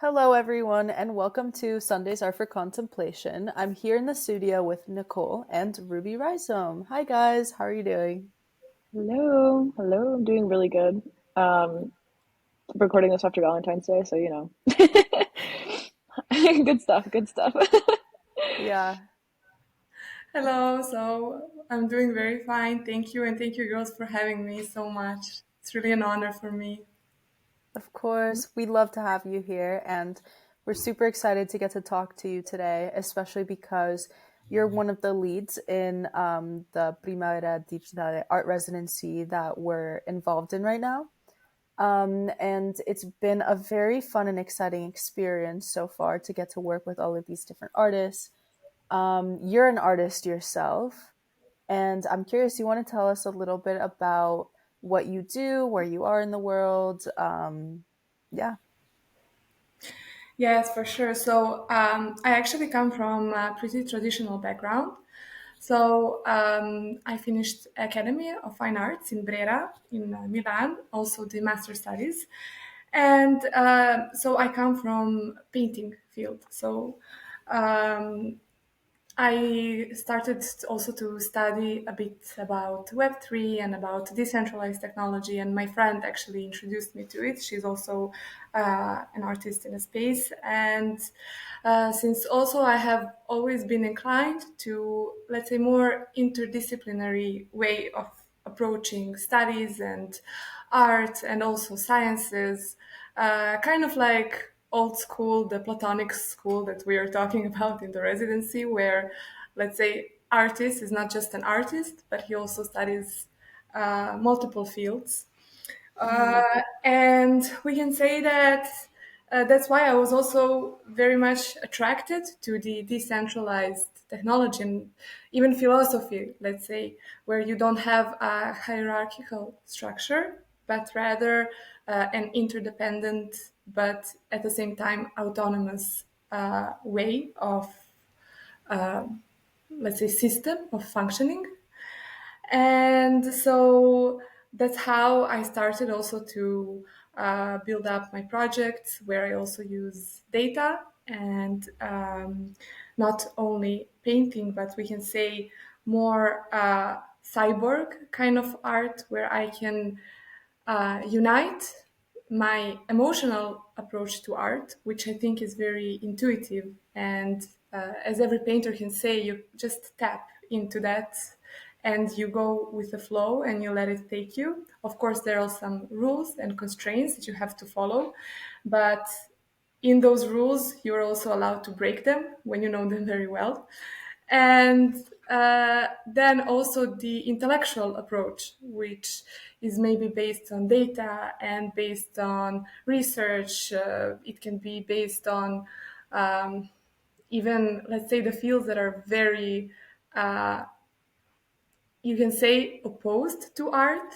Hello, everyone, and welcome to Sundays Are for Contemplation. I'm here in the studio with Nicole and Ruby Rhizome. Hi, guys. How are you doing? Hello, hello. I'm doing really good. Um, Recording this after Valentine's Day, so good stuff, good stuff. Yeah, Hello, so I'm doing very fine. Thank you, and thank you, girls, for having me so much. It's really an honor for me. of course. We'd love to have you here, and we're super excited to get to talk to you today, especially because you're one of the leads in the Primavera Digitale art residency that we're involved in right now. And it's been a very fun and exciting experience so far to get to work with all of these different artists. You're an artist yourself, and I'm curious, you want to tell us a little bit about what you do, where you are in the world? Yeah. Yes, for sure. So I actually come from a pretty traditional background. So I finished Academy of Fine Arts in Brera in Milan, also the master studies, and so I come from painting field. Um, I started also to study a bit about Web3 and about decentralized technology, and my friend actually introduced me to it. She's also an artist in a space, and since also I have always been inclined to, let's say, more interdisciplinary way of approaching studies and art and also sciences, kind of like old school, the Platonic school that we are talking about in the residency, where, let's say, artist is not just an artist, but he also studies multiple fields. Mhm. And we can say that that's why I was also very much attracted to the decentralized technology and even philosophy, let's say, where you don't have a hierarchical structure, but rather an interdependent, but at the same time autonomous way of, let's say, system of functioning. And so that's how I started also to build up my projects, where I also use data and not only painting, but we can say more cyborg kind of art, where I can unite my emotional approach to art, which I think is very intuitive. And as every painter can say, you just tap into that and you go with the flow and you let it take you. Of course, there are some rules and constraints that you have to follow, but in those rules, you're also allowed to break them when you know them very well. And then also the intellectual approach, which is maybe based on data and based on research. It can be based on um, even, let's say, the fields that are very, you can say, opposed to art.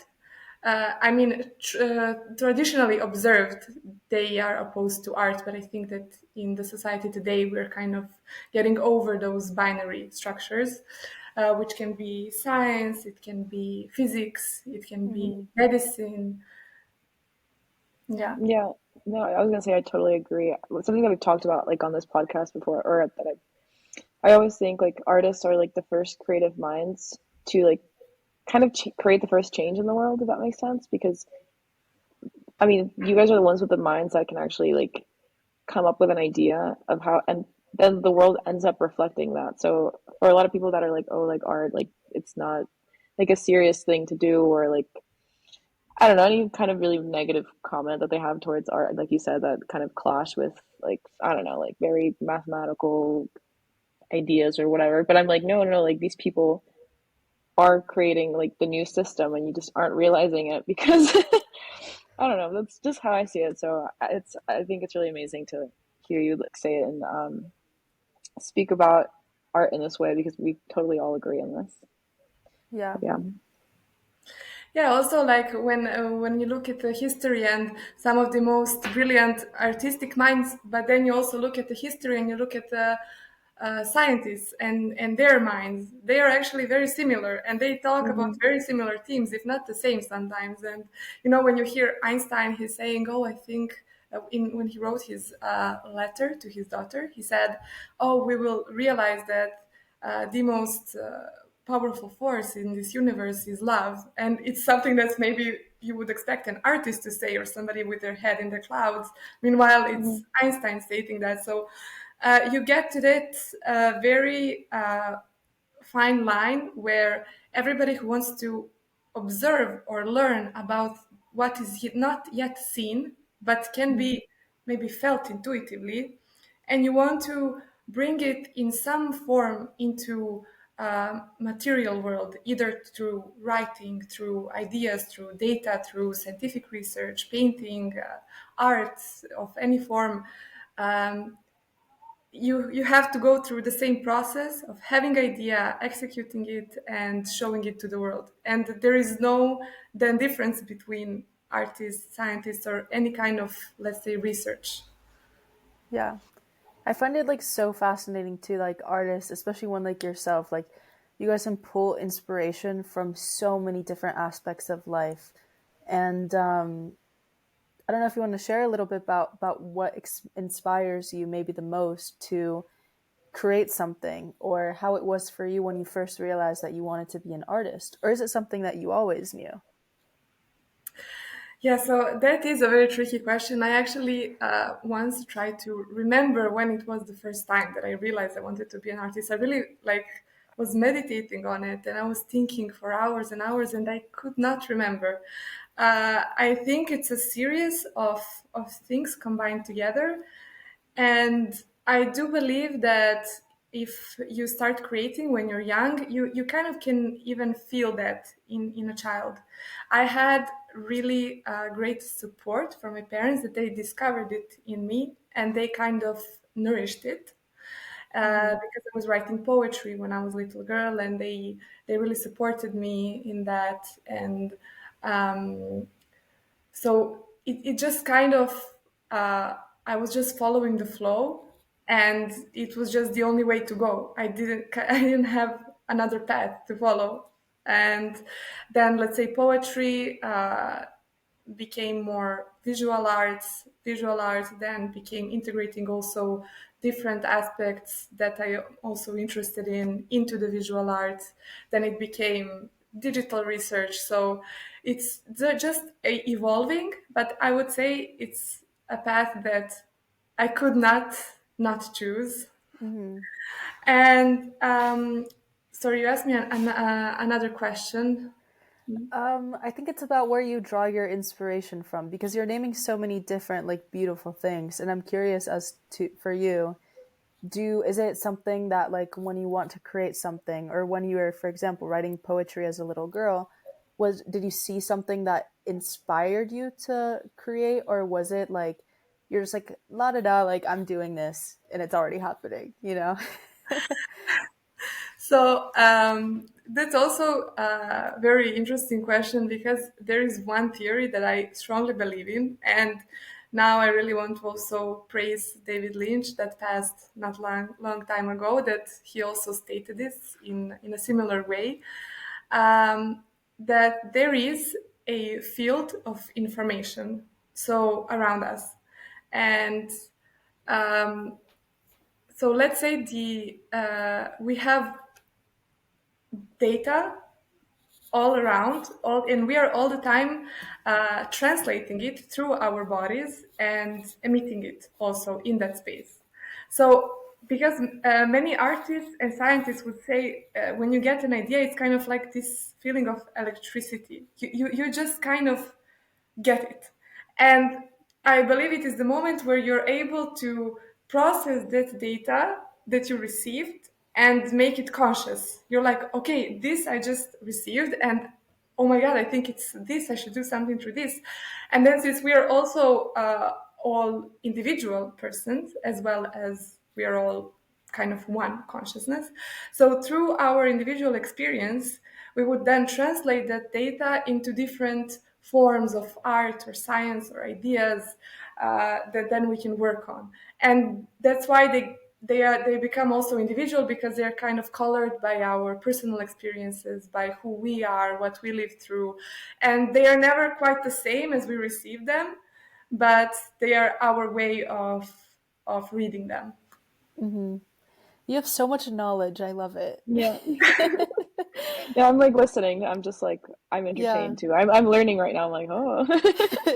Traditionally observed, they are opposed to art, but I think that in the society today, we're kind of getting over those binary structures, which can be science, it can be physics, it can be Mhm. medicine. Yeah. Yeah, no, I was gonna say I totally agree. Something that we've talked about like on this podcast before, or that I always think like artists are like the first creative minds to like kind of ch create the first change in the world, if that makes sense. Because I mean, you guys are the ones with the minds that can actually like come up with an idea of how, and then the world ends up reflecting that. So for a lot of people that are like, oh, like art, like it's not like a serious thing to do, or like I don't know, any kind of really negative comment that they have towards art, like you said, that kind of clash with like I don't know, like very mathematical ideas or whatever. But I'm like, no, no, no, like these people are creating like the new system, and you just aren't realizing it because I don't know. That's just how I see it. So I think it's really amazing to hear you like, say it and speak about art in this way because we totally all agree on this. Yeah. But yeah. Yeah, also like when you look at the history and some of the most brilliant artistic minds, but then you also look at the history and you look at the scientists and their minds, they are actually very similar and they talk about Hmm. very similar themes, if not the same sometimes. And you know, when you hear Einstein, he's saying, "Oh, I think when he wrote his letter to his daughter, he said, "Oh, we will realize that the most powerful force in this universe is love," and it's something that's maybe you would expect an artist to say or somebody with their head in the clouds. Meanwhile, it's Hmm. Einstein stating that. So you get to that very fine line where everybody who wants to observe or learn about what is not yet seen but can Hmm. be maybe felt intuitively, and you want to bring it in some form into material world, either through writing, through ideas, through data, through scientific research, painting, art of any form. um, you have to go through the same process of having idea, executing it, and showing it to the world. And there is no then difference between artists, scientists, or any kind of, let's say, research. Yeah. I find it like so fascinating too, like artists, especially one like yourself, like you guys can pull inspiration from so many different aspects of life. And I don't know if you want to share a little bit about what inspires you maybe the most to create something, or how it was for you when you first realized that you wanted to be an artist, or is it something that you always knew? Yeah, so that is a very tricky question. I actually once tried to remember when it was the first time that I realized I wanted to be an artist. I really like was meditating on it, and I was thinking for hours and hours, and I could not remember. I think it's a series of things combined together. And I do believe that if you start creating when you're young, you kind of can even feel that in a child. I had really great support from my parents that they discovered it in me and they kind of nourished it. Mm-hmm. Because I was writing poetry when I was a little girl, and they really supported me in that. And um, so it just kind of I was just following the flow, and it was just the only way to go. I didn't have another path to follow. And then, let's say, poetry became more visual arts then became integrating also different aspects that I also interested in into the visual arts. Then it became digital research. So it's just evolving, but I would say it's a path that I could not choose. Mm-hmm. And sorry, you asked me another question. I think it's about where you draw your inspiration from, because you're naming so many different like beautiful things, and I'm curious as to for you, do is it something that like when you want to create something, or when you were, for example, writing poetry as a little girl, was did you see something that inspired you to create, or was it like you're just like la da da, like I'm doing this and it's already happening, you know? So that's also a very interesting question because there is one theory that I strongly believe in, and now I really want to also praise David Lynch that passed not long time ago. That he also stated this in a similar way, um, that there is a field of information so around us, and um, so let's say the we have data all around all and we are all the time translating it through our bodies and emitting it also in that space. So because many artists and scientists would say when you get an idea it's kind of like this feeling of electricity. You just kind of get it. And I believe it is the moment where you're able to process that data that you received and make it conscious. You're like, okay, this I just received, and oh my God, I think it's this, I should do something through this. And then since we are also all individual persons, as well as we are all kind of one consciousness. So through our individual experience, we would then translate that data into different forms of art or science or ideas that then we can work on. And that's why they become also individual because they're kind of colored by our personal experiences, by who we are, what we live through, and they are never quite the same as we receive them. but they are our way of reading them. Hmm. You have so much knowledge. I love it. Yeah. Yeah, I'm like listening. I'm just like I'm Yeah. entertained too. I'm learning right now. I'm like, oh.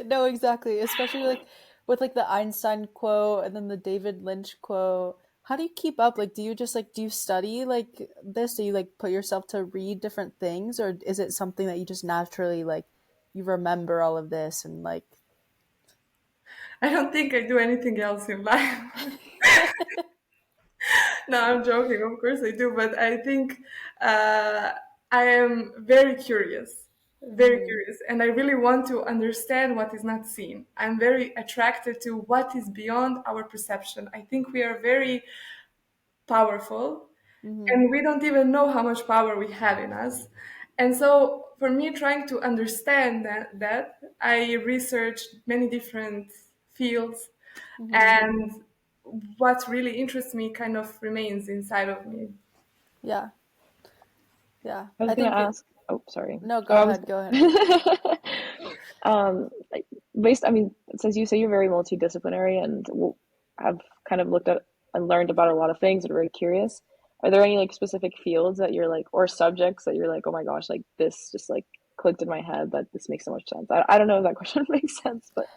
No, exactly. Especially like with like the Einstein quote and then the David Lynch quote. How do you keep up? Like, do you just like do you study like this? Do you like put yourself to read different things, or is it something that you just naturally like you remember all of this and like I don't think I do anything else in life. No, I'm joking. Of course I do, but I think uh, I am very Mhm. curious, and I really want to understand what is not seen. I'm very attracted to what is beyond our perception. I think we are very powerful, Mhm. and we don't even know how much power we have in us. And so, for me, trying to understand that I researched many different fields, Mhm. and what really interests me kind of remains inside of me. Yeah. Yeah. I was I gonna think ask. Oh, sorry. no, Oh, go I was. ahead. Go ahead. Like, based. I mean, since you say you're very multidisciplinary and have kind of looked at and learned about a lot of things and are very curious, are there any like specific fields that you're like, or subjects that you're like, oh my gosh, like this just like clicked in my head that this makes so much sense. I don't know if that question makes sense, but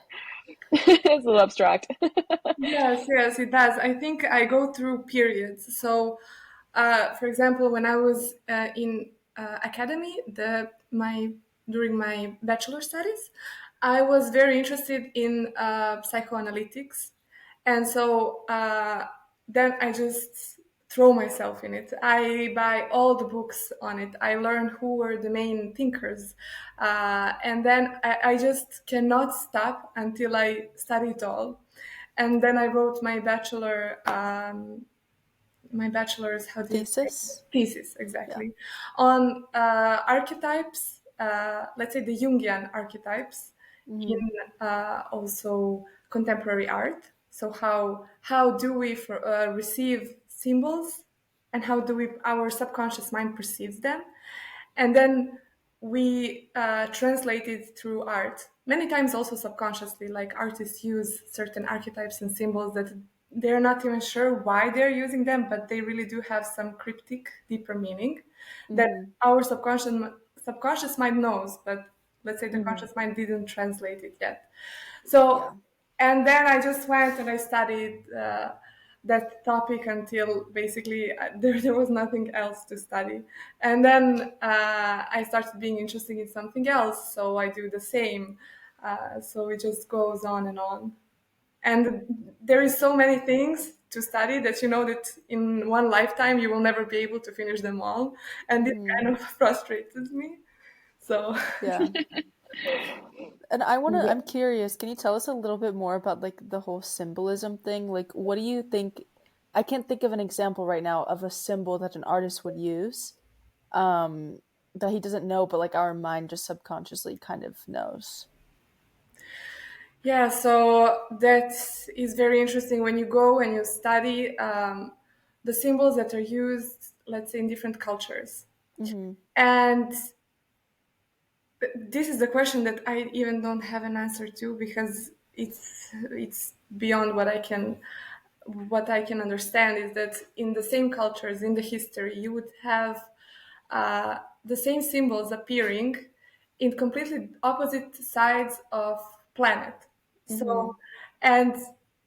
it's a little abstract. Yes, yes, it does. I think I go through periods. So, for example, when I was in academy, the my during my bachelor studies, I was very interested in psychoanalytics, and so then I just throw myself in it. I buy all the books on it. I learn who were the main thinkers, and then I just cannot stop until I study it all. And then I wrote my bachelor's, how do you say, Thesis? thesis, Yeah. exactly, on archetypes, let's say the Jungian archetypes Mhm. in also contemporary art. So how do we receive symbols, and how do we our subconscious mind perceives them, and then we translate it through art. Many times, also subconsciously, like artists use certain archetypes and symbols that they're not even sure why they're using them, but they really do have some cryptic, deeper meaning that Mhm. our subconscious mind knows, but let's say the Mhm. conscious mind didn't translate it yet. So, Yeah. and then I just went and I studied that topic until basically there was nothing else to study. And then I started being interested in something else, so I do the same. So it just goes on and on. And there is so many things to study that you know that in one lifetime you will never be able to finish them all. And this Mhm. kind of frustrates me. So Yeah. And I want to, Yeah. I'm curious, can you tell us a little bit more about like the whole symbolism thing? Like, what do you think? I can't think of an example right now of a symbol that an artist would use that he doesn't know, but like our mind just subconsciously kind of knows. yeah, so that is very interesting when you go and you study the symbols that are used, let's say, in different cultures. Mm-hmm. And this is the question that I even don't have an answer to, because it's beyond what I can understand, is that in the same cultures, in the history, you would have the same symbols appearing in completely opposite sides of planet. Mm-hmm. So, and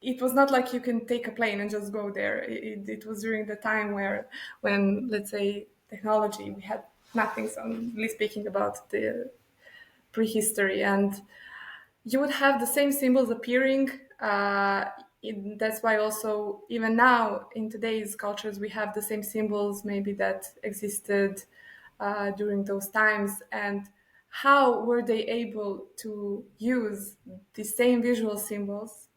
it was not like you can take a plane and just go there. It was during the time when, let's say, technology, we had nothing. So I'm really speaking about the prehistory, and you would have the same symbols appearing. That's why also even now in today's cultures we have the same symbols maybe that existed during those times. And how were they able to use the same visual symbols?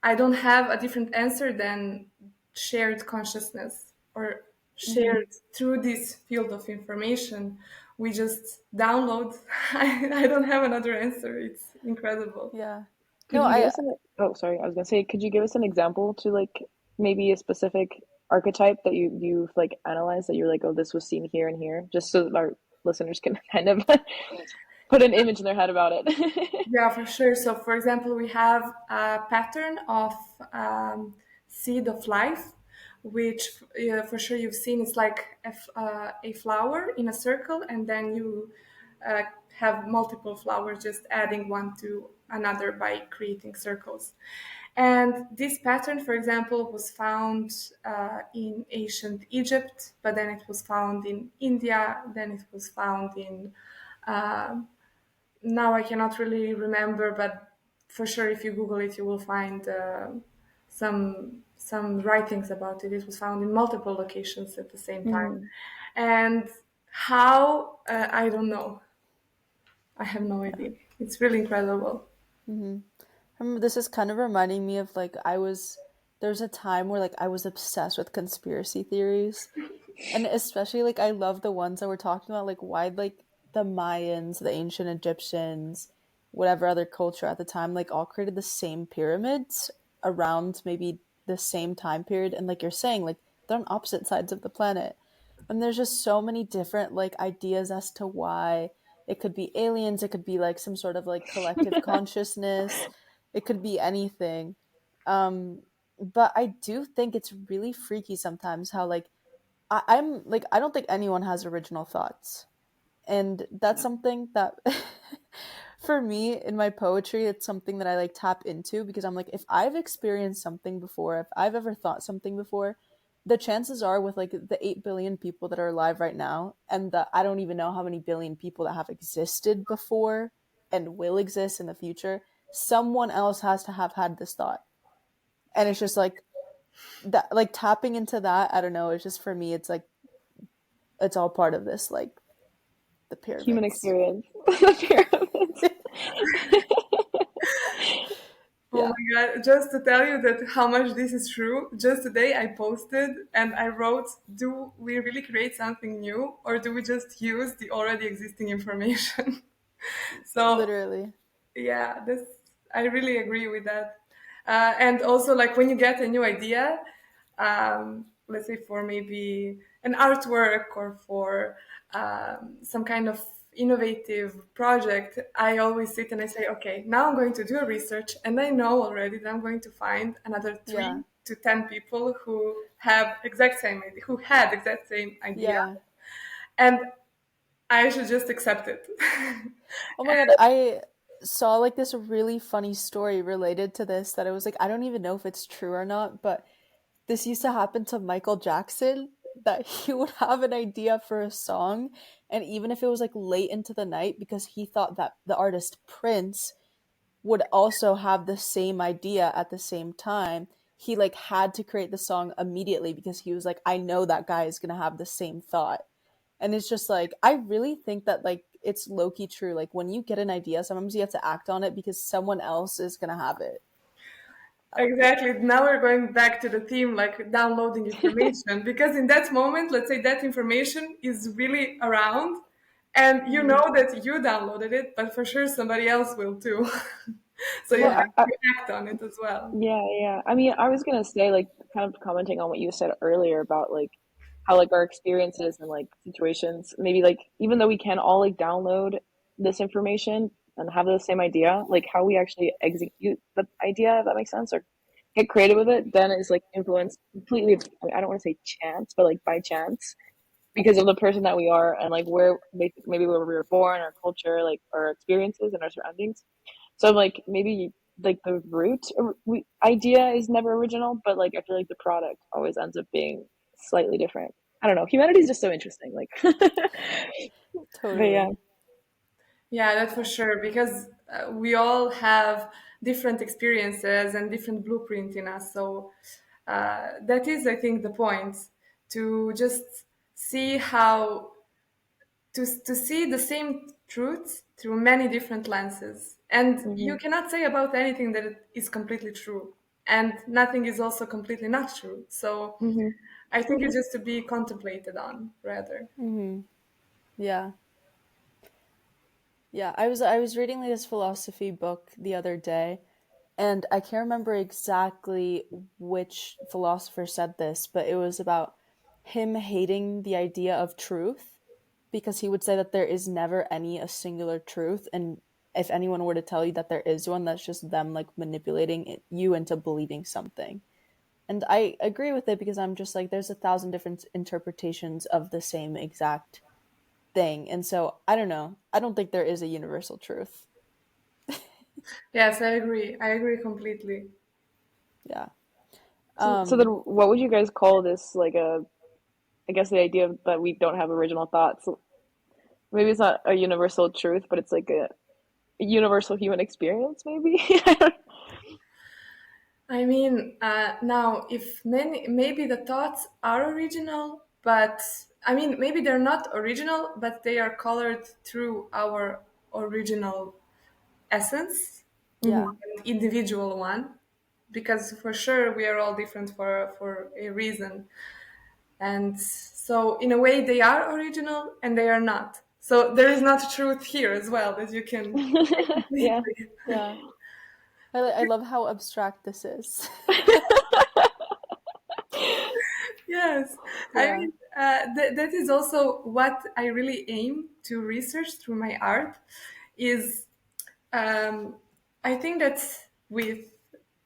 I don't have a different answer than shared consciousness, or Mm-hmm. shared through this field of information. We just download. I don't have another answer. It's incredible. Yeah. Could No, you give I us an, oh, sorry, I was gonna say, could you give us an example to like maybe a specific archetype that you've like analyzed that you're like, oh, this was seen here and here, just so that our listeners can kind of put an image in their head about it. Yeah, for sure. So, for example, we have a pattern of seed of life, which for sure you've seen. It's like a flower in a circle, and then you uh, have multiple flowers, just adding one to another by creating circles. And this pattern, for example, was found in ancient Egypt, but then it was found in India, then it was found in now I cannot really remember, but for sure, if you Google it, you will find some writings about it. It was found in multiple locations at the same time, Mhm. and how I don't know. I have no idea. It's really incredible. Hmm. I remember this is kind of reminding me of like there's a time where like I was obsessed with conspiracy theories. And especially like I love the ones that we're talking about, like why like the Mayans, the ancient Egyptians, whatever other culture at the time, like all created the same pyramids around maybe the same time period. And like you're saying, like they're on opposite sides of the planet. And there's just so many different like ideas as to why it could be aliens, it could be like some sort of like collective consciousness, it could be anything. Um, but I do think it's really freaky sometimes how like I'm like I don't think anyone has original thoughts, and that's something that for me in my poetry, it's something that I like tap into because I'm like if I've experienced something before, if I've ever thought something before, the chances are with like the 8 billion people that are alive right now, and the I don't even know how many billion people that have existed before and will exist in the future, someone else has to have had this thought, and it's just like that like tapping into that, I don't know, it's just for me it's like it's all part of this like the Human pyramids. experience. The pyramids. Oh Yeah. my God, just to tell you that how much this is true, just today I posted and I wrote, do we really create something new or do we just use the already existing information? So Literally. yeah, this I really agree with that. And also, like when you get a new idea, let's say for maybe an artwork or for some kind of innovative project, I always sit and I say, okay, now I'm going to do a research, and I know already that I'm going to find another Yeah. 3 to 10 people who have exact same idea, who had exact same idea, Yeah. and I should just accept it. Oh my god, I saw like this really funny story related to this that I was like I don't even know if it's true or not, but this used to happen to Michael Jackson that he would have an idea for a song, and even if it was like late into the night because he thought that the artist Prince would also have the same idea at the same time, he like had to create the song immediately because he was like I know that guy is going to have the same thought. And it's just like I really think that like it's low key true, like when you get an idea sometimes you have to act on it because someone else is going to have it. Exactly. Now we're going back to the theme, like downloading information, because in that moment, let's say that information is really around, and you Mhm. know that you downloaded it, but for sure somebody else will too. So you Well, have Yeah. I, to act on it as well. yeah, yeah. I mean, I was gonna say, like, kind of commenting on what you said earlier about like how like our experiences and like situations, maybe like even though we can all like download this information and have the same idea, like how we actually execute the idea, if that makes sense, or get creative with it, then is like influenced completely. I mean, I don't want to say chance, but like by chance because of the person that we are and like where maybe where we were born, our culture, like our experiences and our surroundings. So like maybe like the idea is never original, but like I feel like the product always ends up being slightly different. I don't know. Humanity is just so interesting. Like, but yeah. Totally. Yeah, that's for sure, because we all have different experiences and different blueprint in us. So that is, I think, the point, to just see how to see the same truth through many different lenses. And you Hmm. cannot say about anything that it is completely true. And nothing is also completely not true. So Hmm. I think it's just to be contemplated on, rather. Mhm. Yeah. Yeah, I was reading like this philosophy book the other day, and I can't remember exactly which philosopher said this, but it was about him hating the idea of truth because he would say that there is never any a singular truth, and if anyone were to tell you that there is one, that's just them like manipulating you into believing something. And I agree with it because I'm just like there's a thousand different interpretations of the same exact thing. And so I don't know. I don't think there is a universal truth. Yes, I agree. I agree completely. Yeah. So then what would you guys call this, like a, I guess the idea that we don't have original thoughts? Maybe it's not a universal truth, but it's like a universal human experience, maybe? I mean, now if maybe the thoughts are original, but I mean maybe they're not original, but they are colored through our original essence, Yeah. an individual one, because for sure we are all different for a reason, and so in a way they are original and they are not. So there is not truth here as well that you can say Yeah. completely. Yeah. I love how abstract this is. Yes, I Yeah. mean, that is also what I really aim to research through my art is um, I think that with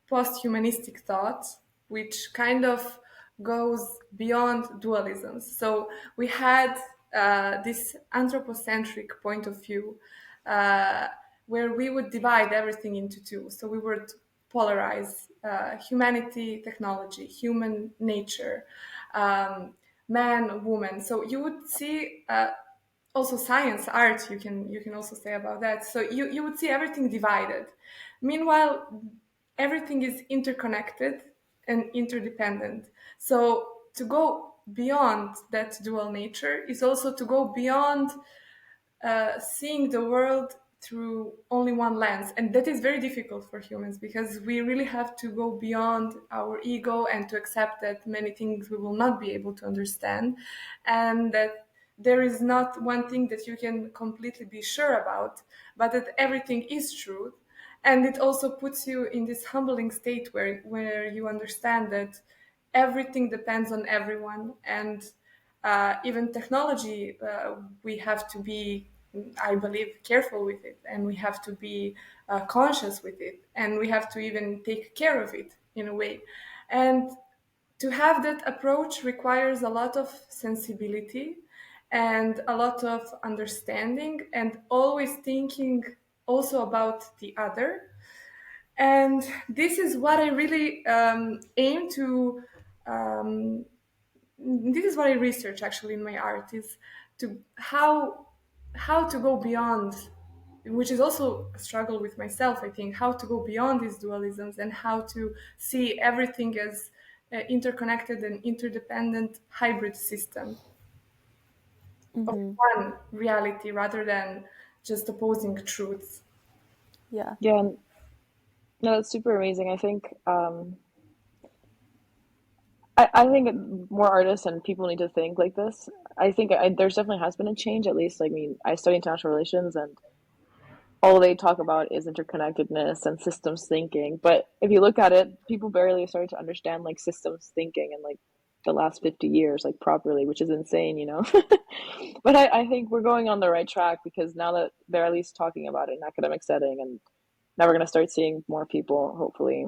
post-humanistic thought, which kind of goes beyond dualisms. So we had this anthropocentric point of view uh, where we would divide everything into two. So we would polarize humanity, technology, human nature, um, man, woman. So you would see also science, art. You can also say about that. So you would see everything divided. Meanwhile, everything is interconnected and interdependent. So to go beyond that dual nature is also to go beyond seeing the world through only one lens. And that is very difficult for humans because we really have to go beyond our ego and to accept that many things we will not be able to understand, and that there is not one thing that you can completely be sure about, but that everything is truth. And it also puts you in this humbling state where you understand that everything depends on everyone, and even technology, we have to be, I believe, careful with it, and we have to be conscious with it, and we have to even take care of it in a way. And to have that approach requires a lot of sensibility and a lot of understanding, and always thinking also about the other. And this is what I really aim to. Um, this is what I research actually in my art, is to how to go beyond, which is also a struggle with myself, I think, how to go beyond these dualisms and how to see everything as interconnected and interdependent hybrid system of Hmm. one reality rather than just opposing truths. Yeah. Yeah, no, it's super amazing. I think more artists and people need to think like this. I think there's definitely has been a change, at least. Like, I mean, I study international relations, and all they talk about is interconnectedness and systems thinking. But if you look at it, people barely started to understand like systems thinking in like the last 50 years, like properly, which is insane, you know? But I think we're going on the right track because now that they're at least talking about it in an academic setting, and now we're going to start seeing more people, hopefully,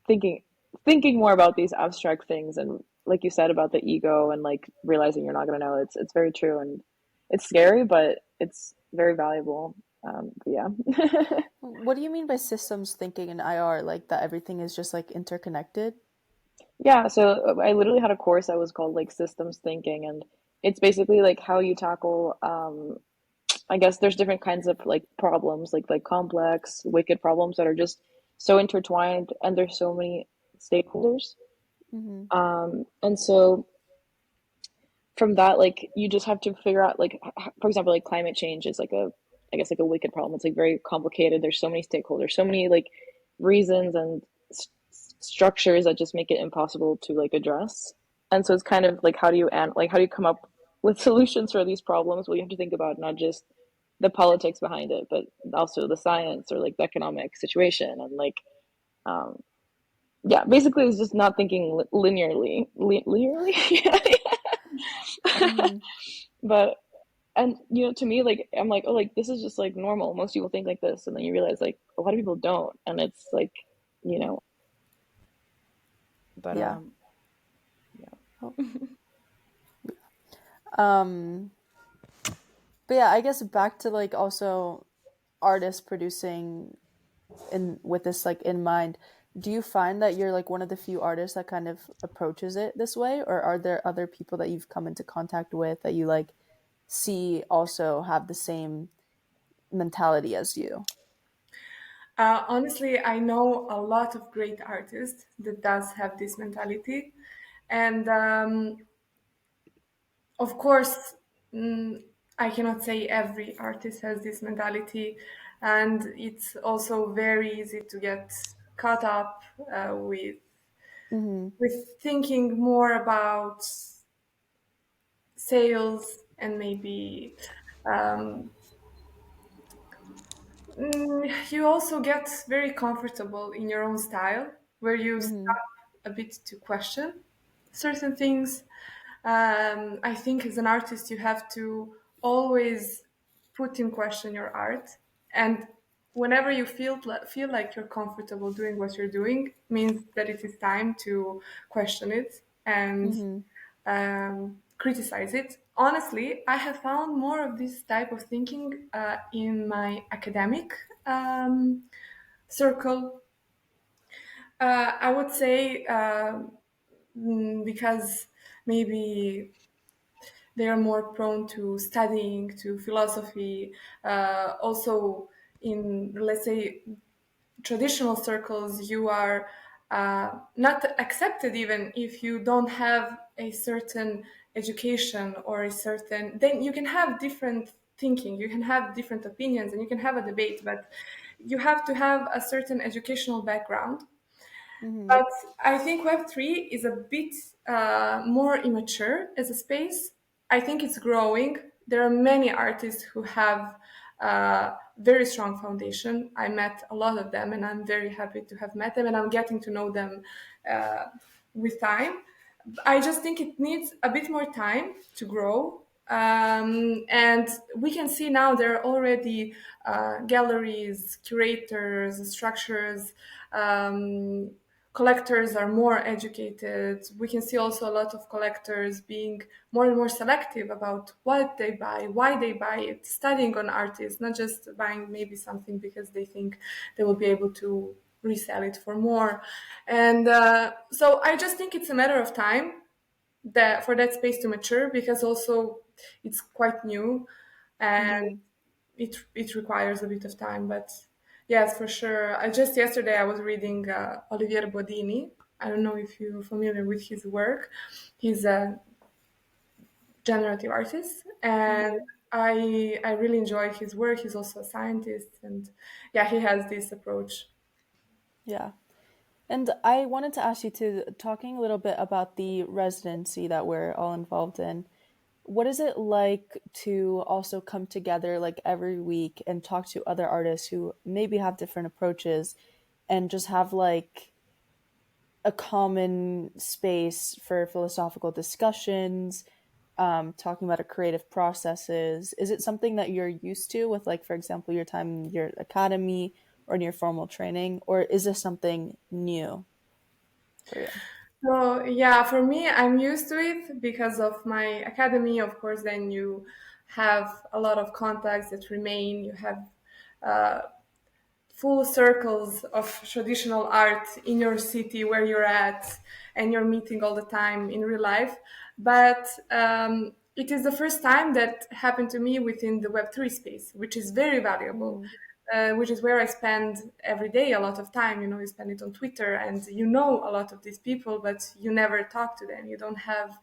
thinking thinking more about these abstract things, and like you said about the ego and like realizing you're not going to know, it's very true, and it's scary, but it's very valuable. Yeah. What do you mean by systems thinking in IR? Like that everything is just like interconnected? Yeah, so I literally had a course that was called like systems thinking, and it's basically like how you tackle I guess there's different kinds of like problems, like complex, wicked problems that are just so intertwined, and there's so many stakeholders. Hmm. And so from that, like you just have to figure out like for example, like climate change is like a, I guess like a wicked problem. It's like very complicated. There's so many stakeholders, so many like reasons and structures that just make it impossible to like address. And so it's kind of like how do you come up with solutions for these problems? Well, you have to think about not just the politics behind it, but also the science or like the economic situation, and like um yeah, basically it's just not thinking linearly. Linearly. Hmm. But And to me, like I'm like, oh, like this is just like normal. Most people think like this, and then you realize like a lot of people don't, and it's like, you know, but Yeah. yeah. Oh. Um, but yeah, I guess back to like also artists producing in with this like in mind. Do you find that you're like one of the few artists that kind of approaches it this way, or are there other people that you've come into contact with that you like see also have the same mentality as you? Honestly, I know a lot of great artists that does have this mentality, and of course, I cannot say every artist has this mentality, and it's also very easy to get caught up Mm-hmm. with thinking more about sales and maybe um, you also get very comfortable in your own style, where you Mm-hmm. stop a bit to question certain things. I think as an artist, you have to always put in question your art, and whenever you feel like you're comfortable doing what you're doing, means that it is time to question it and Mm-hmm. criticize it. Honestly, I have found more of this type of thinking in my academic um, circle. I would say because maybe they are more prone to studying, to philosophy. Also, in let's say traditional circles, you are not accepted even if you don't have a certain education or a certain. Then you can have different thinking, you can have different opinions, and you can have a debate, but you have to have a certain educational background. Mm-hmm. But I think Web3 is a bit more immature as a space. I think it's growing. There are many artists who have very strong foundation. I met a lot of them, and I'm very happy to have met them, and I'm getting to know them uh, with time. I just think it needs a bit more time to grow. And we can see now there are already galleries, curators, structures. Collectors are more educated. We can see also a lot of collectors being more and more selective about what they buy, why they buy it, studying on artists, not just buying maybe something because they think they will be able to resell it for more. And so I just think it's a matter of time that for that space to mature, because also it's quite new and Mm-hmm. it requires a bit of time. But yes, for sure. I just yesterday I was reading Olivier Bodini. I don't know if you're familiar with his work. He's a generative artist, and Mm-hmm. I really enjoy his work. He's also a scientist, and yeah, he has this approach. Yeah. And I wanted to ask you to talking a little bit about the residency that we're all involved in. What is it like to also come together like every week and talk to other artists who maybe have different approaches and just have like a common space for philosophical discussions, talking about our creative processes? Is it something that you're used to with, like, for example, your time in your academy or in your formal training, or is this something new for you? So yeah, for me, I'm used to it because of my academy. Of course, then you have a lot of contacts that remain. You have uh, full circles of traditional art in your city where you're at, and you're meeting all the time in real life. But it is the first time that happened to me within the Web3 space, which is very valuable. Mm-hmm. Which is where I spend every day a lot of time. You know, you spend it on Twitter, and you know a lot of these people, but you never talk to them. You don't have,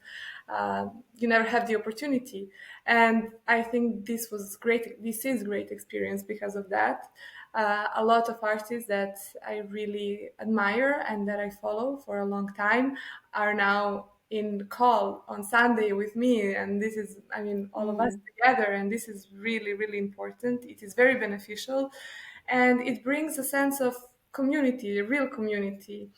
you never have the opportunity. And I think this was great. This is great experience because of that. A lot of artists that I really admire and that I follow for a long time are now in call on Sunday with me. And this is, I mean, all of us Mm-hmm. together. And this is really, really important. It is very beneficial. And it brings a sense of community, a real community,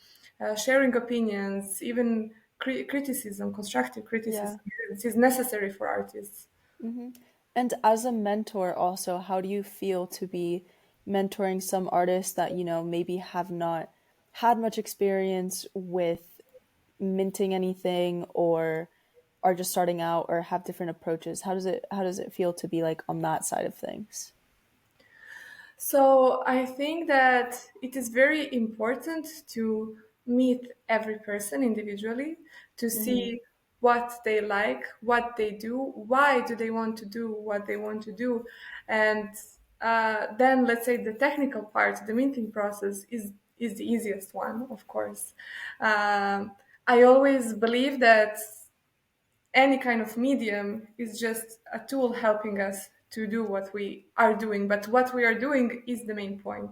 sharing opinions, even criticism, constructive Yeah. criticism. It is necessary for artists. Mm-hmm. And as a mentor, also, how do you feel to be mentoring some artists that, maybe have not had much experience with minting anything or are just starting out or have different approaches? How does it feel to be like on that side of things? So I think that it is very important to meet every person individually to Mhm. see what they like, what they do, why do they want to do what they want to do, and then let's say the technical part, the minting process is the easiest one, of course. I always believe that any kind of medium is just a tool helping us to do what we are doing, but what we are doing is the main point.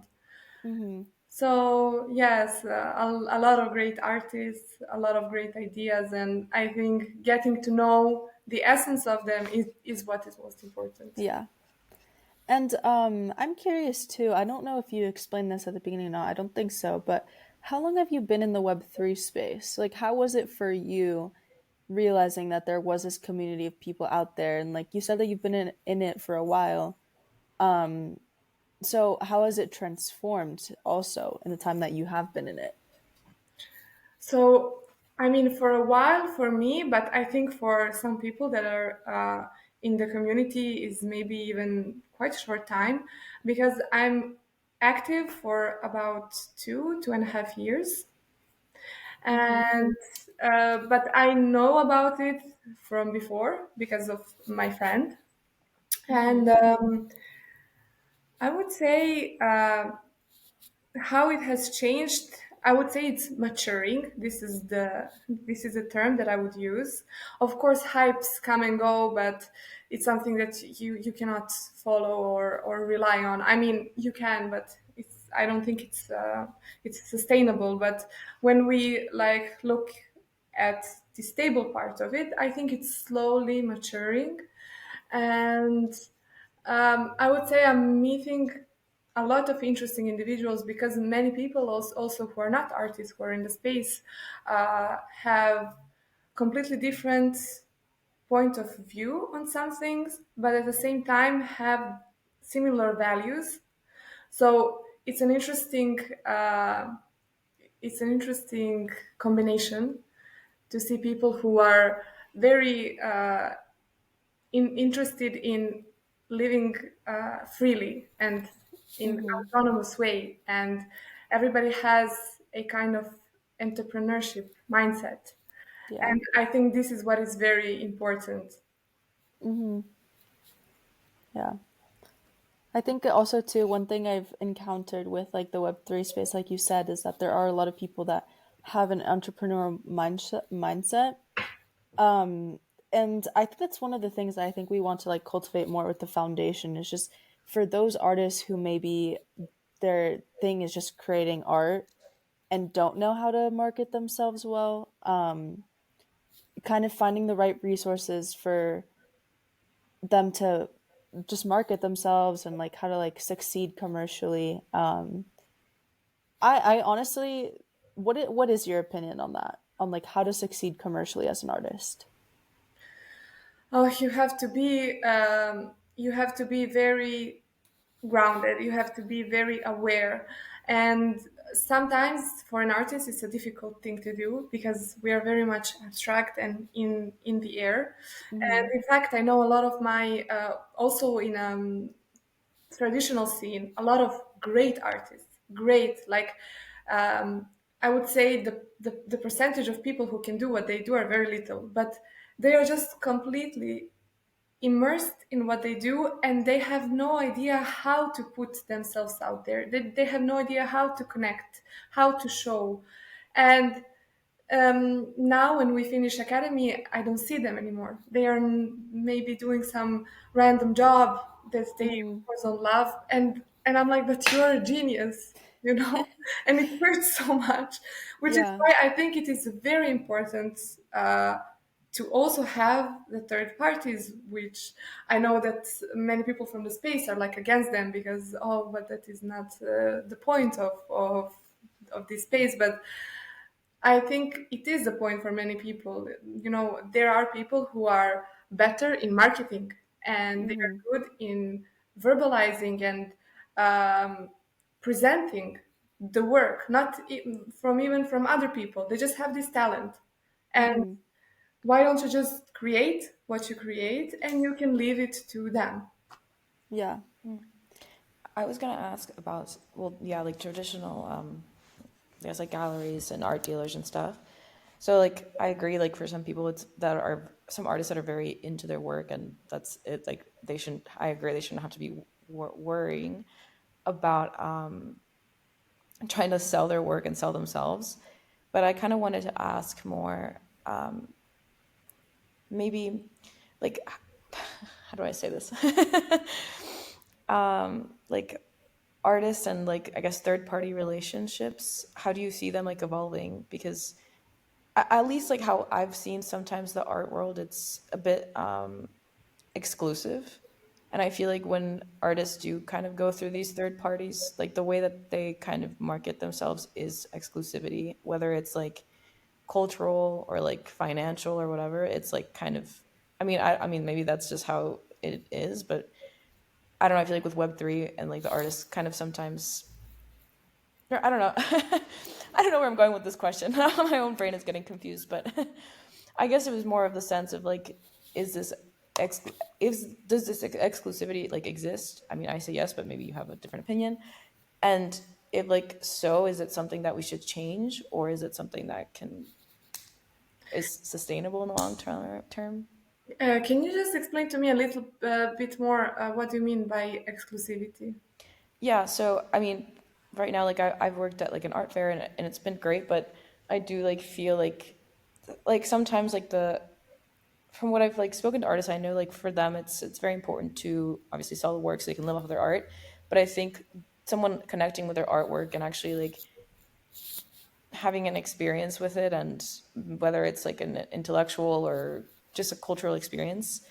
Mhm. So yes, a lot of great artists, a lot of great ideas, and I think getting to know the essence of them is what is most important. Yeah. And I'm curious too. I don't know if you explained this at the beginning or not. I don't think so, but how long have you been in the Web3 space? Like, how was it for you realizing that there was this community of people out there? And like you said that you've been in it for a while. Um, so how has it transformed also in the time that you have been in it? So, I mean, for a while for me, but I think for some people that are in the community is maybe even quite short time because I'm active for about 2.5 years. Mm-hmm. And but I know about it from before because of my friend. Mm-hmm. And I would say how it has changed, I would say it's maturing. This is the term that I would use. Of course hypes come and go, but it's something that you cannot follow or rely on. I mean, you can, but I don't think it's sustainable. But when we like look at the stable part of it, I think it's slowly maturing. And I would say I'm meeting a lot of interesting individuals because many people also who are not artists who are in the space have completely different point of view on some things, but at the same time have similar values. So it's an interesting combination to see people who are very interested in living freely and in Mm-hmm. autonomous way, and everybody has a kind of entrepreneurship mindset, Yeah. and I think this is what is very important. Mm-hmm. Yeah. I think also too, one thing I've encountered with like the Web3 space, like you said, is that there are a lot of people that have an entrepreneurial mindset. Um, and I think that's one of the things that I think we want to like cultivate more with the foundation is just for those artists who maybe their thing is just creating art and don't know how to market themselves well, kind of finding the right resources for them to just market themselves and like how to like succeed commercially. I honestly, what is your opinion on that? On like how to succeed commercially as an artist? Oh, you have to be very grounded. You have to be very aware. And sometimes for an artist, it's a difficult thing to do because we are very much abstract and in the air. And Mm-hmm. in fact, I know a lot of my, also in traditional scene, a lot of great artists, great, like, um, I would say the percentage of people who can do what they do are very little, but they are just completely immersed in what they do and they have no idea how to put themselves out there. They have no idea how to connect, how to show. And now when we finish academy, I don't see them anymore. They are maybe doing some random job that they Mm-hmm. of course don't love, and I'm like, but you're a genius, you know. And it hurts so much, which is Yeah. why I think it is very important to also have the third parties, which I know that many people from the space are like against them because, oh, but that is not the point of this space. But I think it is a point for many people. You know, there are people who are better in marketing and they are Mm-hmm. good in verbalizing and um, presenting the work, not from even from other people. They just have this talent. And Mm-hmm. why don't you just create what you create and you can leave it to them? Yeah. I was gonna ask about, well, yeah, like traditional, there's like galleries and art dealers and stuff. So like I agree, like for some people it's that are some artists that are very into their work, and that's it. Like they shouldn't. I agree, they shouldn't have to be worrying about trying to sell their work and sell themselves. But I kind of wanted to ask more, maybe like how do I say this? Like artists and like I guess third party relationships. How do you see them like evolving? Because at least like how I've seen sometimes the art world, it's a bit exclusive. And I feel like when artists do kind of go through these third parties, like the way that they kind of market themselves is exclusivity, whether it's like cultural or like financial or whatever. It's like kind of, I mean, maybe that's just how it is, but I don't know. I feel like with Web3 and like the artists kind of sometimes, I don't know. I don't know where I'm going with this question. My own brain is getting confused, but I guess it was more of the sense of like, is this does this exclusivity like exist? I mean, I say yes, but maybe you have a different opinion. And if like so, is it something that we should change, or is it something that can is sustainable in the long term? Can you just explain to me a little bit more what do you mean by exclusivity? Yeah, so I mean, right now, like I've worked at like an art fair, and it's been great, but I do like feel like sometimes like the from what I've like spoken to artists, I know like for them it's very important to obviously sell the work so they can live off of their art. But I think someone connecting with their artwork and actually like having an experience with it, and whether it's like an intellectual or just a cultural experience,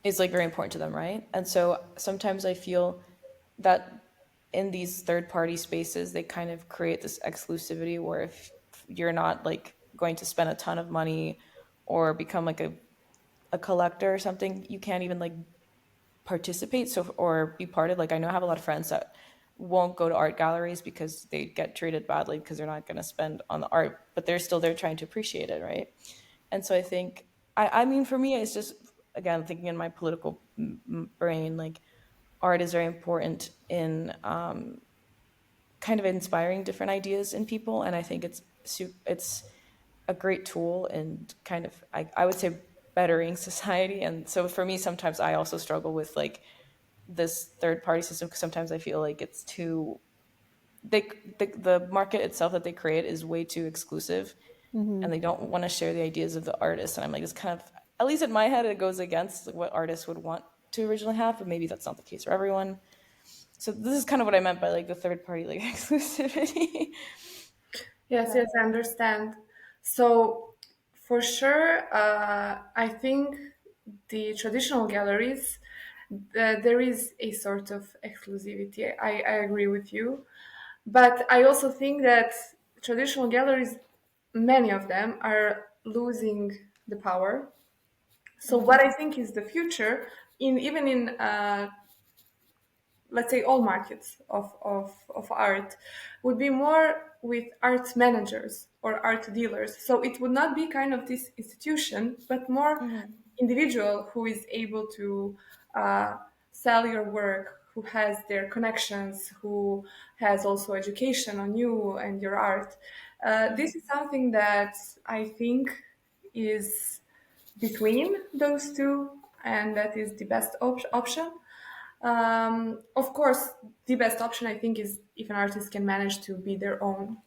is like very important to them, right? And so sometimes I feel that in these third party spaces they kind of create this exclusivity where if you're not like going to spend a ton of money or become like a collector or something, you can't even like participate so or be part of, like I know I have a lot of friends that won't go to art galleries because they get treated badly because they're not going to spend on the art, but they're still there trying to appreciate it, right? And so I think I mean for me it's just again thinking in my political brain, like art is very important in kind of inspiring different ideas in people, and I think it's a great tool and kind of I would say bettering society. And so for me sometimes I also struggle with like this third party system because sometimes I feel like it's too they the market itself that they create is way too exclusive, Mm-hmm. and they don't want to share the ideas of the artist. And I'm like, it's kind of, at least in my head, it goes against what artists would want to originally have, but maybe that's not the case for everyone. So this is kind of what I meant by like the third party like exclusivity. Yes, Yeah. yes, I understand. So, for sure, I think the traditional galleries, there is a sort of exclusivity. I agree with you. But I also think that traditional galleries, many of them, are losing the power. So, what I think is the future, in even in let's say all markets of art would be more with art managers or art dealers, so it would not be kind of this institution but more individual who is able to uh, sell your work, who has their connections, who has also education on you and your art. This is something that I think is between those two, and that is the best option. Of course, the best option I think is if an artist can manage to be their own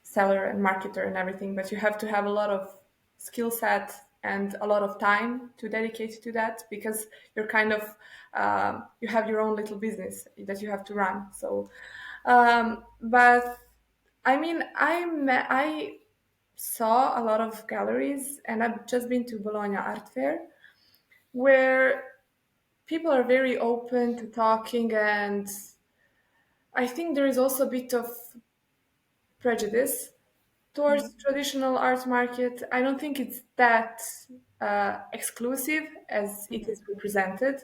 seller and marketer and everything, but you have to have a lot of skill set and a lot of time to dedicate to that because you're kind of you have your own little business that you have to run. So, but I mean, I saw a lot of galleries, and I've just been to Bologna Art Fair, where people are very open to talking, and I think there is also a bit of prejudice Mm-hmm. towards traditional art market. I don't think it's that exclusive as it is represented.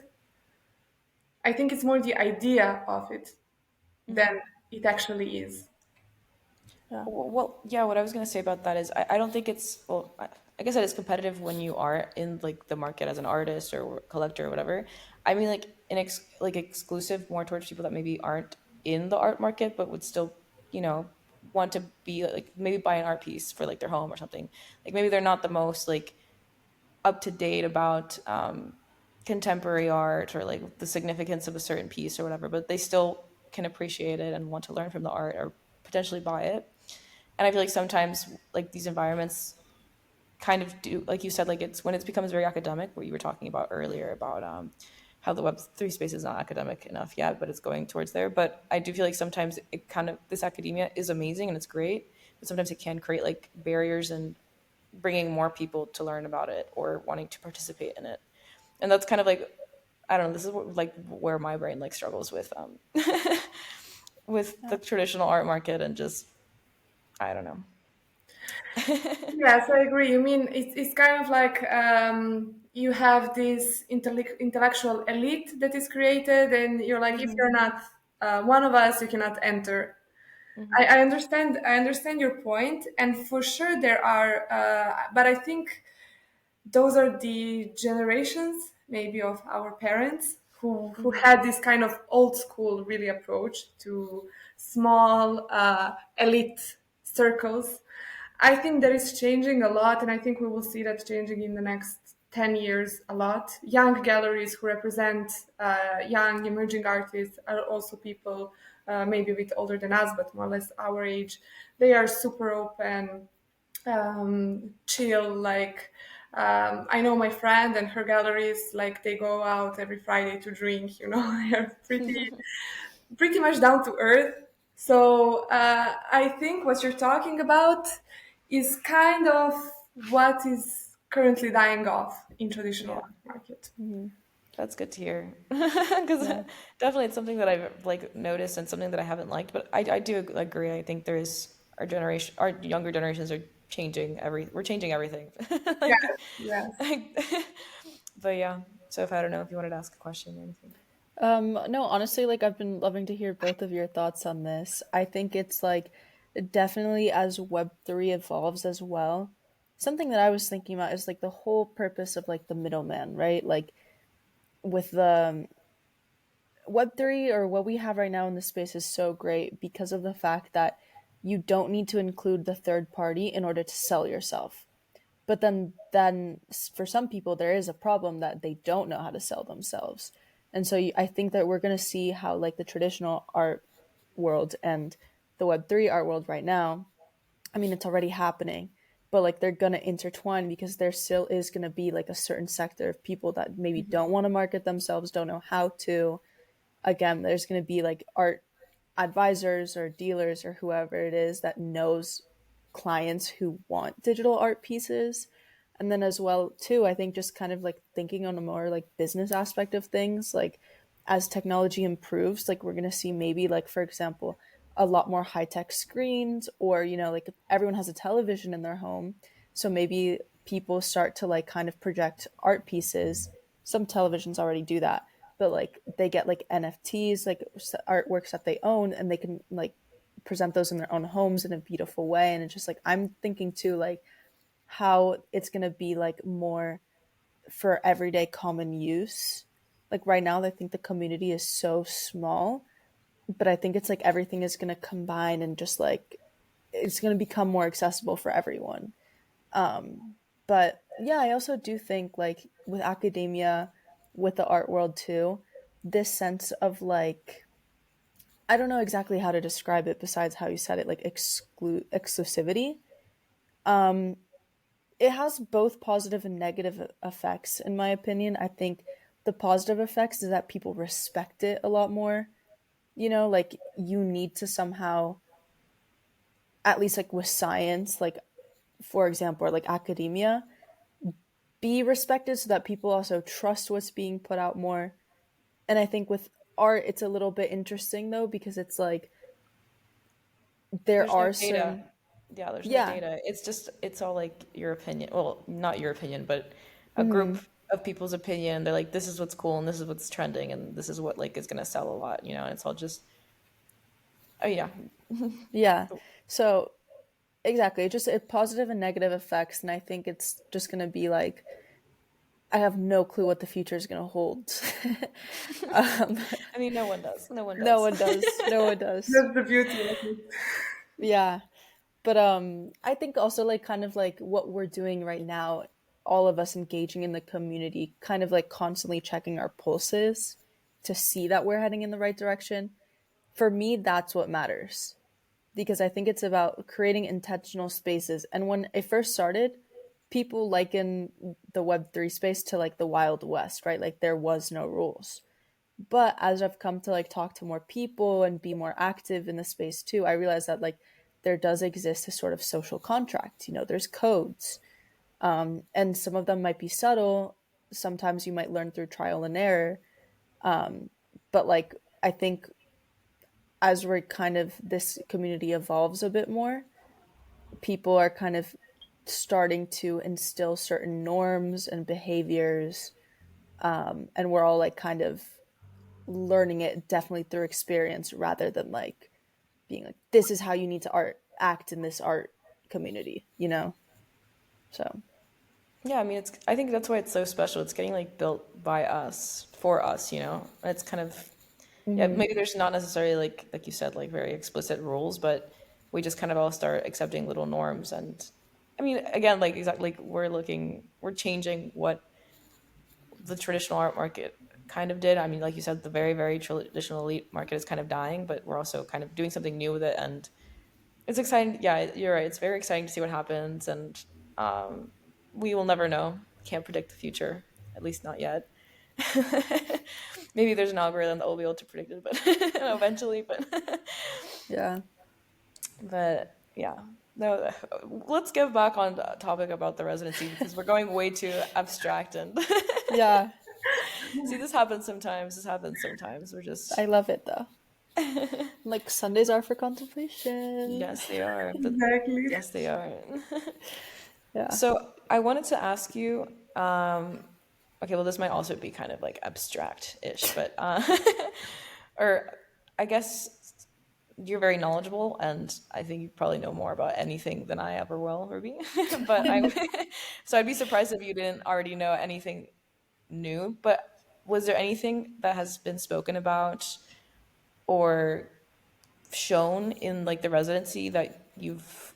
I think it's more the idea of it than it actually is. Yeah. Well, yeah, what I was going to say about that is I don't think it's, well, I guess it is competitive when you are in like the market as an artist or collector or whatever. I mean, like like exclusive more towards people that maybe aren't in the art market, but would still, you know, want to be like maybe buy an art piece for like their home or something. Like maybe they're not the most like up to date about contemporary art or like the significance of a certain piece or whatever, but they still can appreciate it and want to learn from the art or potentially buy it. And I feel like sometimes like these environments kind of do, like you said, like it's when it becomes very academic, what you were talking about earlier about how the Web3 space is not academic enough yet, but it's going towards there. But I do feel like sometimes it kind of, this academia is amazing and it's great, but sometimes it can create like barriers and bringing more people to learn about it or wanting to participate in it. And that's kind of like, I don't know, this is like where my brain like struggles with with the traditional art market and just, I don't know. Yes, I agree. You mean it's kind of like you have this intellectual elite that is created, and you're like, if you're not one of us, you cannot enter. I understand. I understand your point, and for sure there are. But I think those are the generations maybe of our parents who had this kind of old school really approach to small elite circles. I think that is changing a lot, and I think we will see that changing in the next 10 years a lot. Young galleries who represent young emerging artists are also people maybe a bit older than us but more or less our age. They are super open, chill. Like I know my friend and her galleries, like they go out every Friday to drink. You know, they're pretty much down to earth. So I think what you're talking about is kind of what is currently dying off in traditional Yeah. art market. That's good to hear. Because Yeah. definitely it's something that I've like noticed and something that I haven't liked. But I do agree. I think there is our generation, our younger generations are changing we're changing everything. Yes, like, yes. like, but yeah. So if I don't know if you wanted to ask a question or anything. No, honestly, like I've been loving to hear both of your thoughts on this. I think it's like definitely as Web3 evolves as well. Something that I was thinking about is like the whole purpose of like the middleman, right? Like with the Web3 or what we have right now in the space is so great because of the fact that you don't need to include the third party in order to sell yourself. But then for some people there is a problem that they don't know how to sell themselves. And so I think that we're going to see how like the traditional art world and the Web3 art world right now, I mean it's already happening, but like they're going to intertwine because there still is going to be like a certain sector of people that maybe don't want to market themselves, don't know how to. Again, there's going to be like art advisors or dealers or whoever it is that knows clients who want digital art pieces. And then as well too, I think just kind of like thinking on a more like business aspect of things, like as technology improves, like we're going to see maybe like for example a lot more high-tech screens, or like everyone has a television in their home, so maybe people start to like kind of project art pieces. Some televisions already do that, but like they get like NFTs, like artworks that they own, and they can like present those in their own homes in a beautiful way. And it's just like I'm thinking too, like how it's gonna be like more for everyday common use. Like right now, I think the community is so small, but I think it's like everything is gonna combine and just like it's gonna become more accessible for everyone. But yeah, I also do think like with academia, with the art world too, this sense of like I don't know exactly how to describe it besides how you said it, like exclusivity. Um, it has both positive and negative effects, in my opinion. I think the positive effects is that people respect it a lot more. Like you need to somehow, at least like with science, like for example, or like academia, be respected so that people also trust what's being put out more. And I think with art, it's a little bit interesting though, because it's like there There's no are certain, data. Yeah, there's no yeah, data. It's just it's all like your opinion. Well, not your opinion, but a group of people's opinion. They're like, this is what's cool and this is what's trending and this is what like is gonna sell a lot, you know. And it's all just, oh yeah, Yeah. So exactly, just a positive and negative effects, and I think it's just gonna be like I have no clue what the future is gonna hold. um, I mean, no one does. No one no does. one does. No one does. That's the beauty of it. Yeah. But I think also like kind of like what we're doing right now, all of us engaging in the community, kind of like constantly checking our pulses to see that we're heading in the right direction. For me, that's what matters because I think it's about creating intentional spaces. And when it first started, people liken the Web3 space to like the Wild West, right? Like there was no rules. But as I've come to like talk to more people and be more active in the space too, I realize that like there does exist a sort of social contract. You know, there's codes, and some of them might be subtle. Sometimes you might learn through trial and error. But like I think as we're kind of this community evolves a bit more, people are kind of starting to instill certain norms and behaviors, and we're all like kind of learning it definitely through experience rather than like being like this is how you need to act in this art community, you know. So Yeah, I mean, it's. I think that's why it's so special. It's getting like built by us for us, you know. And it's kind of, yeah. Maybe there's not necessarily like you said, like very explicit rules, but we just kind of all start accepting little norms. And I mean, again, like exactly, like we're changing what the traditional art market kind of did. I mean, like you said, the very very traditional elite market is kind of dying, but we're also kind of doing something new with it, and it's exciting. Yeah, you're right. It's very exciting to see what happens, and um, we will never know. Can't predict the future, at least not yet. Maybe there's an algorithm that will be able to predict it, but eventually. yeah, But yeah, no. Let's get back on the topic about the residency because we're going way too abstract and yeah, see this happens sometimes. This happens sometimes. We're I just love it though. Like Sundays are for contemplation. yes, they are. But Exactly. yes, they are. Yeah. So I wanted to ask you, okay, well, this might also be kind of like abstract-ish, but or I guess you're very knowledgeable, and I think you probably know more about anything than I ever will, Ruby. But so I'd be surprised if you didn't already know anything new. But was there anything that has been spoken about or shown in like the residency that you've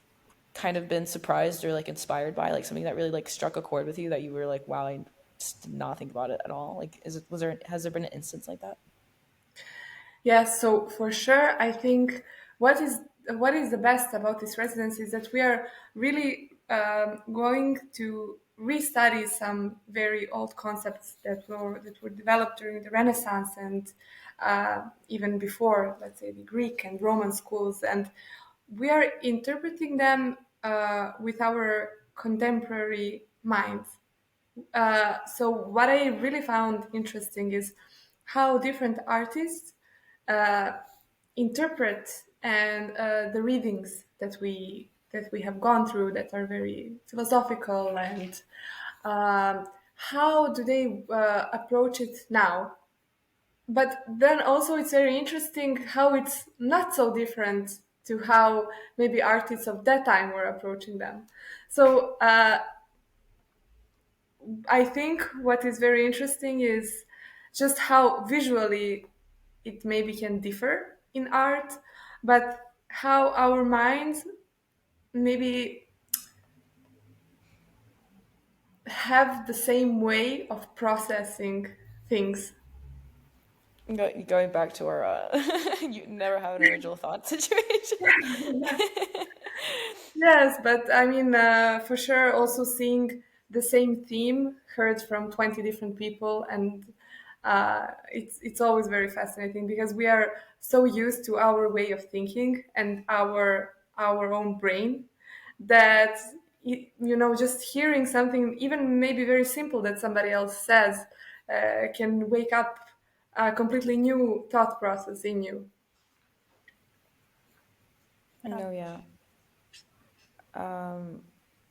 kind of been surprised or like inspired by, like something that really like struck a chord with you that you were like, wow, I just did not think about it at all? Like, has there been an instance like that? Yes, so for sure, I think what is the best about this residency is that we are really going to restudy some very old concepts that were developed during the Renaissance and even before, let's say, the Greek and Roman schools, and we are interpreting them with our contemporary minds. So what I really found interesting is how different artists uh, interpret and the readings that we have gone through that are very philosophical and how do they approach it now. But then also it's very interesting how it's not so different to how maybe artists of that time were approaching them. So I think what is very interesting is just how visually it maybe can differ in art, but how our minds maybe have the same way of processing things. Going back to our you never have an original thought situation. Yes, but I mean, for sure, also seeing the same theme heard from 20 different people, and it's always very fascinating because we are so used to our way of thinking and our own brain that you know just hearing something even maybe very simple that somebody else says can wake up a completely new thought process in you. I know, yeah.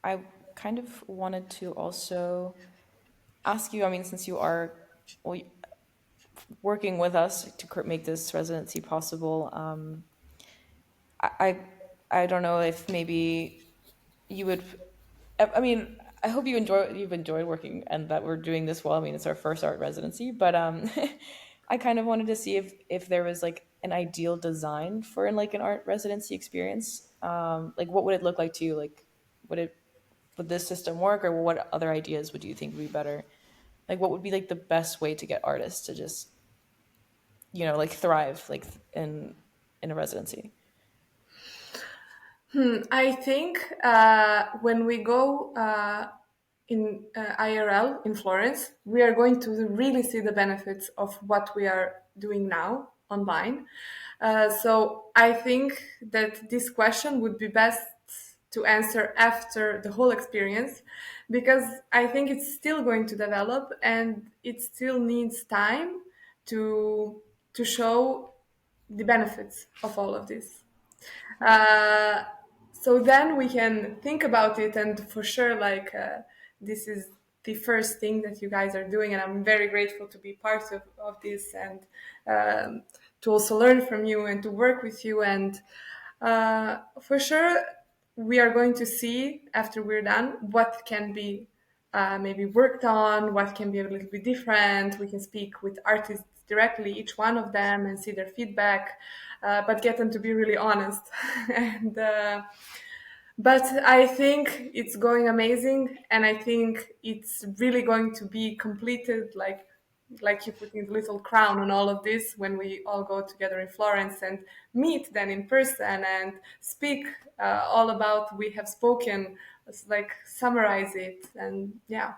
I kind of wanted to also ask you, I mean, since you are, well, working with us to make this residency possible, I I don't know if maybe you would. I mean, I hope you've enjoyed working and that we're doing this well. I mean, it's our first art residency, but I kind of wanted to see if there was like an ideal design for like an art residency experience. Like, what would it look like to you? Like, would it would this system work, or what other ideas would you think would be better? Like, what would be like the best way to get artists to just like thrive like in a residency? I think when we go in IRL in Florence, we are going to really see the benefits of what we are doing now online. So I think that this question would be best to answer after the whole experience, because I think it's still going to develop and it still needs time to show the benefits of all of this. Uh, so then we can think about it, and for sure, like this is the first thing that you guys are doing, and I'm very grateful to be part of this, and to also learn from you and to work with you. And for sure, we are going to see after we're done what can be maybe worked on, what can be a little bit different. We can speak with artists directly, each one of them, and see their feedback, but get them to be really honest. and But I think it's going amazing, and I think it's really going to be completed like you putting the little crown on all of this when we all go together in Florence and meet then in person and speak all about we have spoken, like summarize it, and yeah.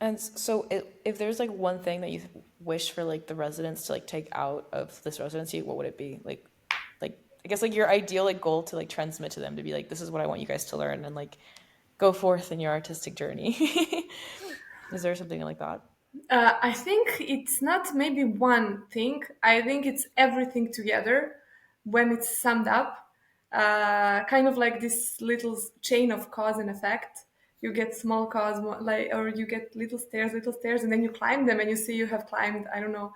And so, if there's like one thing that you wish for like the residents to like take out of this residency, what would it be? Like I guess like your ideal like goal to like transmit to them to be like, this is what I want you guys to learn and like go forth in your artistic journey. Is there something like that? I think it's not maybe one thing. I think it's everything together when it's summed up. Kind of like this little chain of cause and effect. You get small cause, like, or you get little stairs, and then you climb them, and you see you have climbed, I don't know,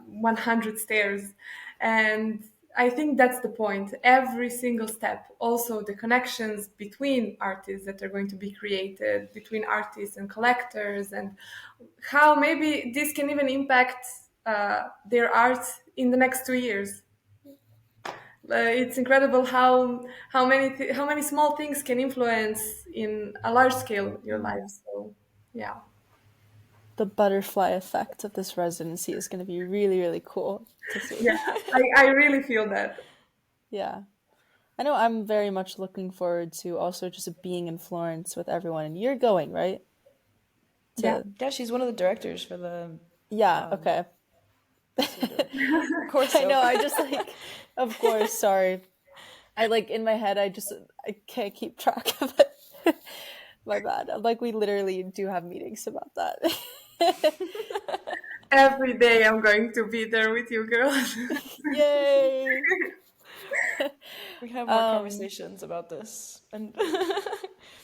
100 stairs. And I think that's the point. Every single step, also the connections between artists that are going to be created, between artists and collectors, and how maybe this can even impact their art in the next 2 years. It's incredible how many small things can influence in a large scale your life. So, yeah, The butterfly effect of this residency is going to be really, really cool to see. yeah, I really feel that. Yeah. I know I'm very much looking forward to also just being in Florence with everyone. And you're going, right? Yeah. To Yeah, she's one of the directors for the Yeah, okay. of course I know, so. I just like of course, sorry. I like in my head I can't keep track of it. My bad. Like we literally do have meetings about that. Every day I'm going to be there with you girls. Yay. We have more Um conversations about this. And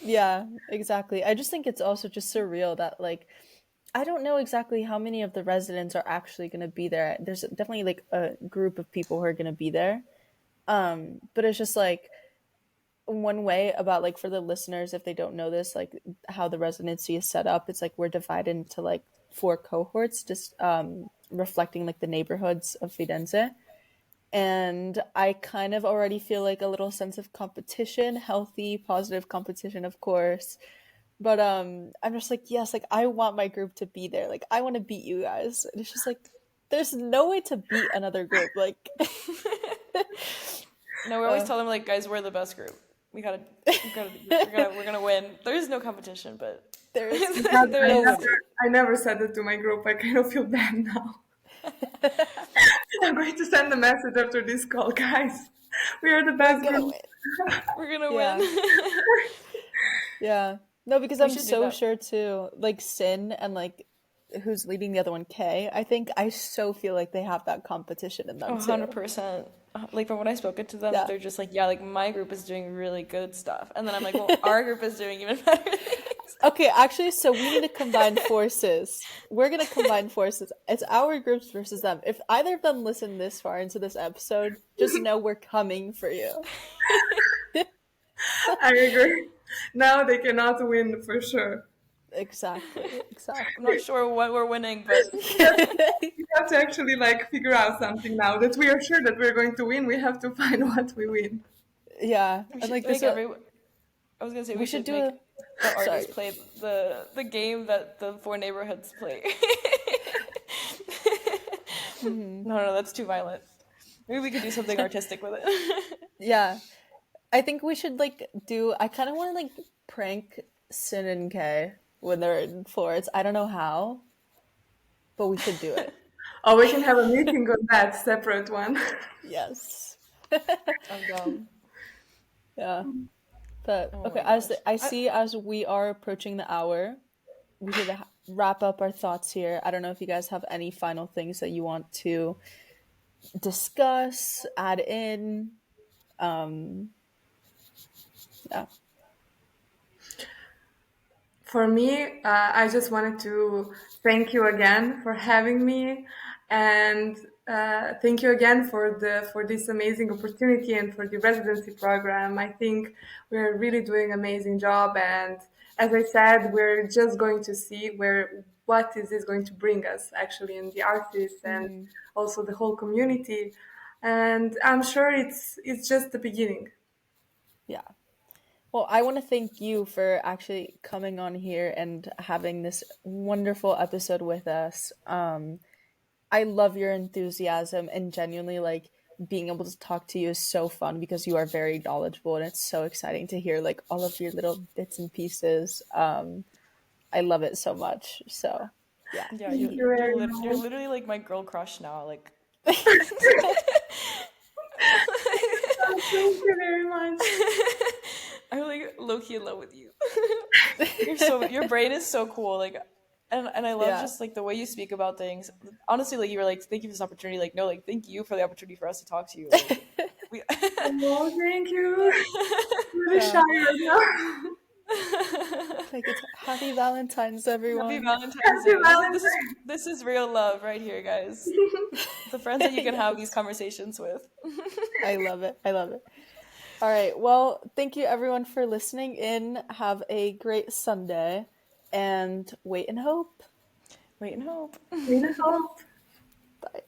yeah, exactly. I just think it's also just surreal that like I don't know exactly how many of the residents are actually going to be there. There's definitely like a group of people who are going to be there. But it's just like one way about like for the listeners if they don't know this, like how the residency is set up. It's like we're divided into like four cohorts, just reflecting like the neighborhoods of Firenze. And I kind of already feel like a little sense of competition, healthy, positive competition, of course. But I'm just like, yes, like I want my group to be there. Like I want to beat you guys. And it's just like there's no way to beat another group. Like no, we always tell them like, guys, we're the best group. We're gonna win. There is no competition, but there's there no is. winning. I never said it to my group. I kind of feel bad now. I'm going to send a message after this call, guys. We are the We're best gonna group. win. We're gonna Yeah. win. Yeah. No, because We I'm should do so that. sure too. Like Sin and like who's leading the other one, Kay. I think I so feel like they have that competition in Oh, them too. 100%. like from when I spoken to them, Yeah. they're just like, yeah, like my group is doing really good stuff, and then I'm like, well, our group is doing even better things. Okay, actually, so we need to combine forces. We're gonna combine forces. It's our groups versus them. If either of them listen this far into this episode, just know we're coming for you. I agree. Now they cannot win for sure. Exactly. I'm not sure what we're winning, but We have to actually like figure out something now that we are sure that we're going to win. We have to find what we win. Yeah, we and should like this. make every. I was gonna say We we should should do make a. the Sorry. artists play the game that the four neighborhoods play. No, that's too violent. Maybe we could do something artistic with it. Yeah, I think we should like do. I kind of want to like prank Sin and Kay when they're in Florence. I don't know how, but we should do it. Oh, we can have a meeting on that separate one. Yes. I'm dumb. Yeah. But Oh okay, my gosh. I see as we are approaching the hour, we should wrap up our thoughts here. I don't know if you guys have any final things that you want to discuss, add in. Yeah. For me, I just wanted to thank you again for having me, and thank you again for this amazing opportunity and for the residency program. I think we're really doing an amazing job, and as I said, we're just going to see what is this going to bring us actually in the artists and also the whole community. And I'm sure it's just the beginning. Yeah. Well, I want to thank you for actually coming on here and having this wonderful episode with us. I love your enthusiasm and genuinely like being able to talk to you is so fun because you are very knowledgeable and it's so exciting to hear like all of your little bits and pieces. I love it so much. So, yeah. Yeah, Thank you very you're much. literally like my girl crush now. Like, Thank you very much. I'm like low key in love with you. Your brain is so cool. Like, and I love Yeah. just like the way you speak about things. Honestly, like you were like, thank you for this opportunity. Like, no, like thank you for the opportunity for us to talk to you. Like, we. Oh, thank you. I'm really Yeah. shy right now. Like it's happy Valentine's, Happy everyone. Valentine's Happy Day. Valentine's. This is real love right here, guys. The friends that you can have these conversations with. I love it. I love it. All right. Well, thank you everyone for listening in. Have a great Sunday and wait and hope. Wait and hope. Wait and hope. Bye.